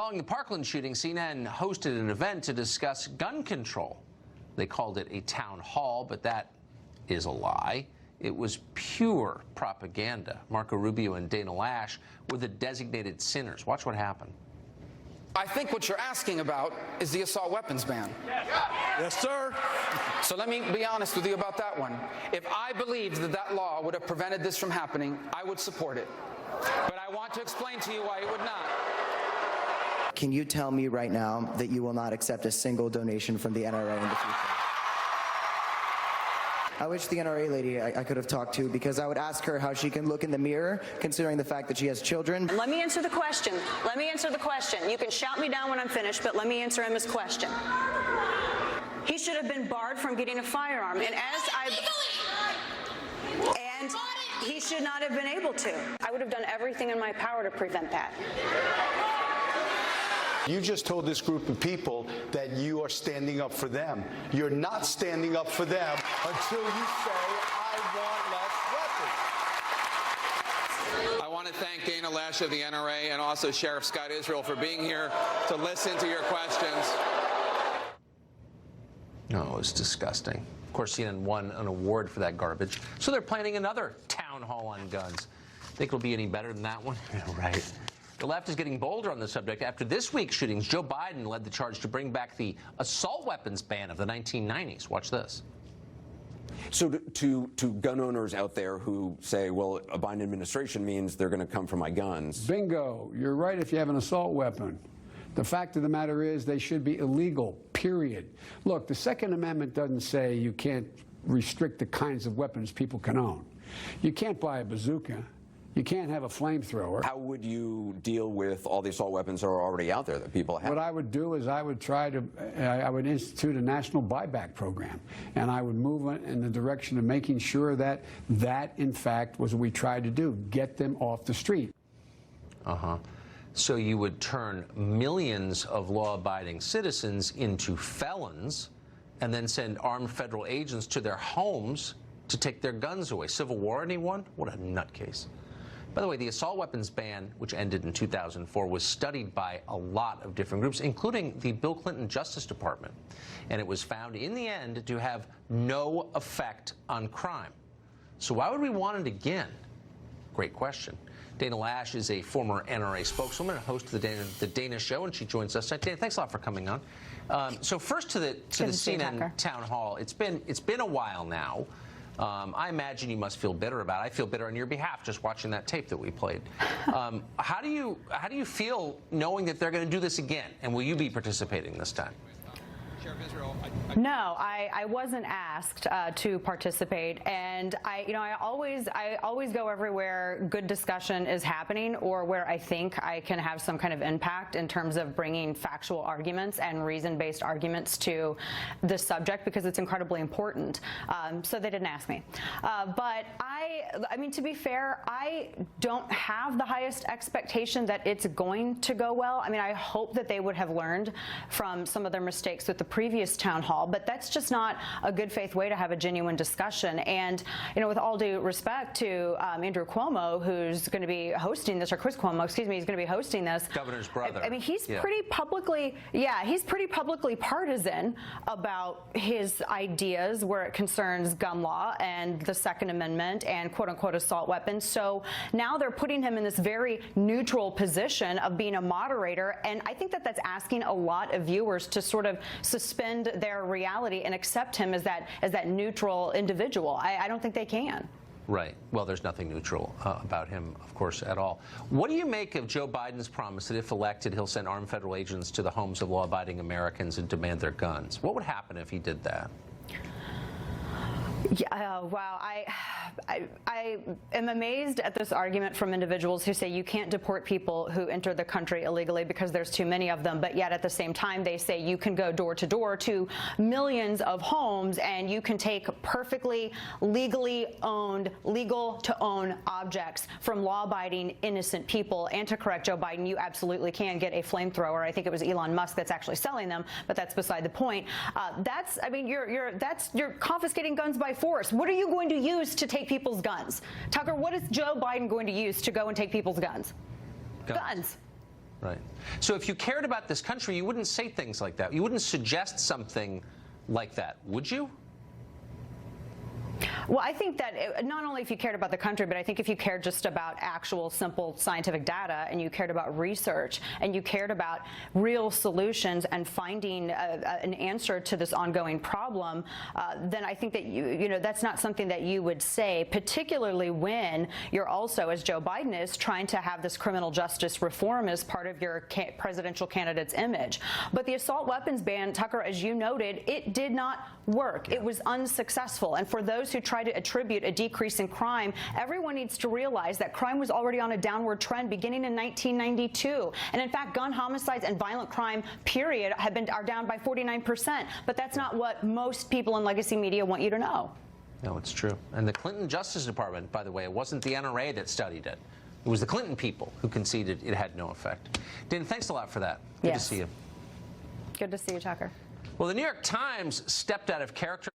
Following the Parkland shooting, CNN hosted an event to discuss gun control. They called it a town hall, but that is a lie. It was pure propaganda. Marco Rubio and Dana Lash were the designated sinners. Watch what happened. I think what you're asking about is the assault weapons ban. Yes, sir. So let me be honest with you about that one. If I believed that that law would have prevented this from happening, I would support it. But I want to explain to you why it would not. Can you tell me right now that you will not accept a single donation from the NRA in the future? I wish the NRA lady I could have talked to, because I would ask her how she can look in the mirror, considering the fact that she has children. Let me answer the question. Let me answer the question. You can shout me down when I'm finished, but let me answer Emma's question. He should have been barred from getting a firearm, and he should not have been able to. I would have done everything in my power to prevent that. You just told this group of people that you are standing up for them. You're not standing up for them until you say, I want less weapons. I want to thank Dana Lash of the NRA and also Sheriff Scott Israel for being here to listen to your questions. No, it was disgusting. Of course, CNN won an award for that garbage, so they're planning another town hall on guns. Think it'll be any better than that one? Yeah, right. The left is getting bolder on the subject. After this week's shootings, Joe Biden led the charge to bring back the assault weapons ban of the 1990s. Watch this. So to gun owners out there who say, well, a Biden administration means they're going to come for my guns. Bingo. You're right if you have an assault weapon. The fact of the matter is they should be illegal, period. Look, the Second Amendment doesn't say you can't restrict the kinds of weapons people can own. You can't buy a bazooka. You can't have a flamethrower. How would you deal with all the assault weapons that are already out there that people have? What I would do is I would institute a national buyback program, and I would move in the direction of making sure that in fact, was what we tried to do, get them off the street. So you would turn millions of law-abiding citizens into felons and then send armed federal agents to their homes to take their guns away. Civil War, anyone? What a nutcase. By the way, the assault weapons ban, which ended in 2004, was studied by a lot of different groups, including the Bill Clinton Justice Department. And it was found in the end to have no effect on crime. So why would we want it again? Great question. Dana Lash is a former NRA spokeswoman and host of the Dana Show, and she joins us tonight. Dana, thanks a lot for coming on. So first to the CNN town hall. It's been a while now. I imagine you must feel bitter about it. I feel bitter on your behalf just watching that tape that we played. How do you feel knowing that they're going to do this again, and will you be participating this time? No, I wasn't asked to participate, and I always go everywhere good discussion is happening, or where I think I can have some kind of impact in terms of bringing factual arguments and reason-based arguments to the subject, because it's incredibly important. So they didn't ask me, but I mean, to be fair, I don't have the highest expectation that it's going to go well. I mean, I hope that they would have learned from some of their mistakes with the previous town hall, but that's just not a good faith way to have a genuine discussion. And, with all due respect to Andrew Cuomo, who's going to be hosting this, or Chris Cuomo, excuse me, he's going to be hosting this. Governor's brother. I mean, he's pretty publicly partisan about his ideas where it concerns gun law and the Second Amendment and quote unquote assault weapons. So now they're putting him in this very neutral position of being a moderator. And I think that that's asking a lot of viewers to sort of suspend their reality and accept him as that neutral individual. I don't think they can. Right. Well, there's nothing neutral about him, of course, at all. What do you make of Joe Biden's promise that if elected, he'll send armed federal agents to the homes of law-abiding Americans and demand their guns? What would happen if he did that? Yeah, wow. I am amazed at this argument from individuals who say you can't deport people who enter the country illegally because there's too many of them, but yet at the same time they say you can go door to door to millions of homes and you can take perfectly legally owned, legal to own objects from law-abiding innocent people. And to correct Joe Biden, you absolutely can get a flamethrower. I think it was Elon Musk that's actually selling them, but that's beside the point. You're confiscating guns by force. What are you going to use to take people's guns? Tucker, what is Joe Biden going to use to go and take people's guns? Guns. Right. So if you cared about this country, you wouldn't say things like that. You wouldn't suggest something like that, would you? Well, I think that not only if you cared about the country, but I think if you cared just about actual simple scientific data, and you cared about research, and you cared about real solutions and finding an answer to this ongoing problem, then I think that you know that's not something that you would say, particularly when you're also, as Joe Biden is, trying to have this criminal justice reform as part of your presidential candidate's image. But the assault weapons ban, Tucker, as you noted, it did not work. It was unsuccessful. And for those who try to attribute a decrease in crime, everyone needs to realize that crime was already on a downward trend beginning in 1992. And in fact, gun homicides and violent crime, period, are down by 49%. But that's not what most people in legacy media want you to know. No, it's true. And the Clinton Justice Department, by the way, it wasn't the NRA that studied it. It was the Clinton people who conceded it had no effect. Dana, thanks a lot for that. Good to see you. Good to see you, Tucker. Well, the New York Times stepped out of character.